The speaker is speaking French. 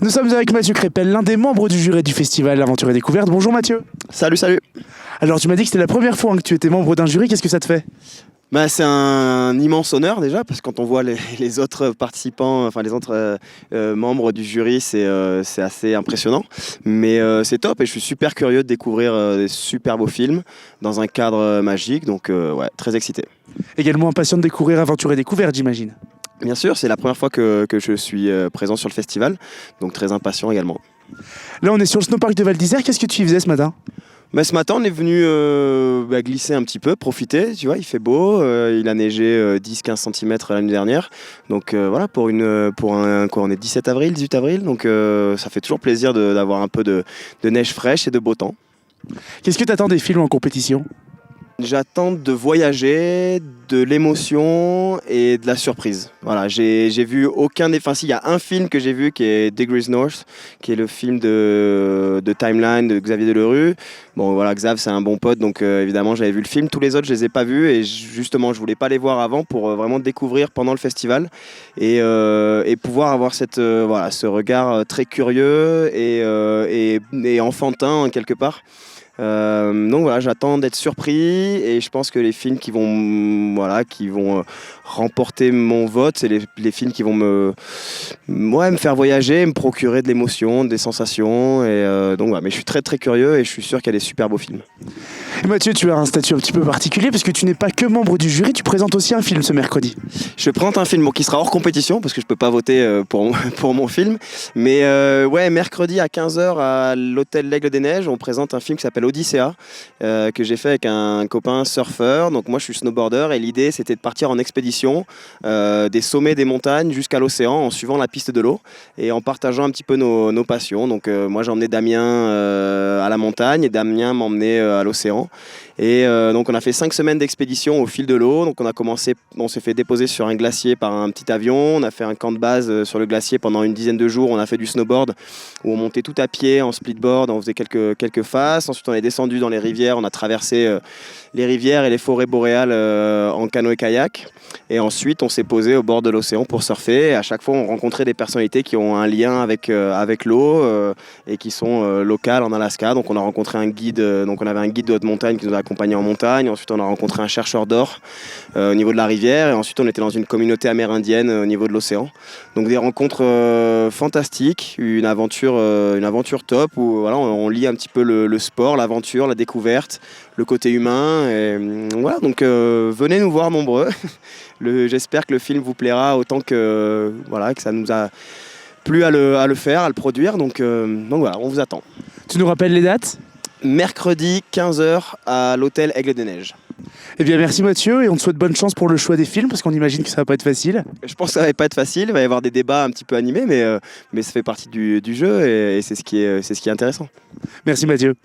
Nous sommes avec Mathieu Crépel, l'un des membres du jury du festival Aventure et Découverte. Bonjour Mathieu. Salut, salut. Alors tu m'as dit que c'était la première fois que tu étais membre d'un jury, qu'est-ce que ça te fait? C'est un immense honneur déjà, parce que quand on voit les autres participants, enfin les autres membres du jury, c'est assez impressionnant. Mais c'est top et je suis super curieux de découvrir des super beaux films dans un cadre magique, donc ouais, très excité. Également impatient de découvrir Aventure et Découverte, j'imagine. Bien sûr, c'est la première fois que je suis présent sur le festival, donc très impatient également. Là on est sur le snowpark de Val d'Isère, qu'est-ce que tu y faisais ce matin? Ce matin, on est venu glisser un petit peu, profiter, tu vois, il fait beau, il a neigé 10-15 cm l'année dernière. Donc voilà, on est 17 avril, 18 avril, donc ça fait toujours plaisir d'avoir un peu de neige fraîche et de beau temps. Qu'est-ce que tu attends des films en compétition? J'attends de voyager, de l'émotion et de la surprise. Voilà, j'ai vu aucun des... Enfin, si, il y a un film que j'ai vu qui est Degrees North, qui est le film de Timeline de Xavier Delerue. Bon, voilà, Xav, c'est un bon pote, donc évidemment, j'avais vu le film. Tous les autres, je les ai pas vus et justement, je voulais pas les voir avant pour vraiment découvrir pendant le festival et pouvoir avoir ce regard très curieux et enfantin, quelque part. Donc voilà, j'attends d'être surpris et je pense que les films qui vont remporter mon vote, c'est les films qui vont me faire voyager, me procurer de l'émotion, des sensations et donc voilà, mais je suis très très curieux et je suis sûr qu'il y a des super beaux films. Et Mathieu, tu as un statut un petit peu particulier parce que tu n'es pas que membre du jury, tu présentes aussi un film ce mercredi. Je présente un film qui sera hors compétition parce que je peux pas voter pour mon film, mais ouais, mercredi à 15h à l'hôtel L'Aigle des Neiges, on présente un film qui s'appelle Odyssea, que j'ai fait avec un copain surfeur. Donc moi je suis snowboarder et l'idée c'était de partir en expédition des sommets des montagnes jusqu'à l'océan en suivant la piste de l'eau et en partageant un petit peu nos passions. Donc moi j'ai emmené Damien à la montagne et Damien m'a emmené à l'océan. Et donc on a fait 5 semaines d'expédition au fil de l'eau. Donc on s'est fait déposer sur un glacier par un petit avion. On a fait un camp de base sur le glacier pendant une dizaine de jours. On a fait du snowboard où on montait tout à pied en splitboard, on faisait quelques faces. Ensuite on est descendu dans les rivières, on a traversé les rivières et les forêts boréales en canoë-kayak. Et ensuite on s'est posé au bord de l'océan pour surfer. Et à chaque fois on rencontrait des personnalités qui ont un lien avec l'eau et qui sont locales en Alaska. Donc on a rencontré un guide, donc on avait un guide de haute montagne qui nous a accompagnés en montagne. Ensuite on a rencontré un chercheur d'or au niveau de la rivière. Et ensuite on était dans une communauté amérindienne au niveau de l'océan. Donc des rencontres fantastiques, une aventure top où voilà, on lie un petit peu le sport, l'aventure, la découverte, le côté humain. Et voilà, donc venez nous voir nombreux. J'espère que le film vous plaira autant que ça nous a plu à le faire, à le produire. Donc voilà, on vous attend. Tu nous rappelles les dates? Mercredi 15h à l'hôtel Aigle des Neiges. Eh bien merci Mathieu et on te souhaite bonne chance pour le choix des films parce qu'on imagine que ça va pas être facile. Je pense que ça va pas être facile, il va y avoir des débats un petit peu animés mais ça fait partie du jeu et c'est ce qui est intéressant. Merci Mathieu.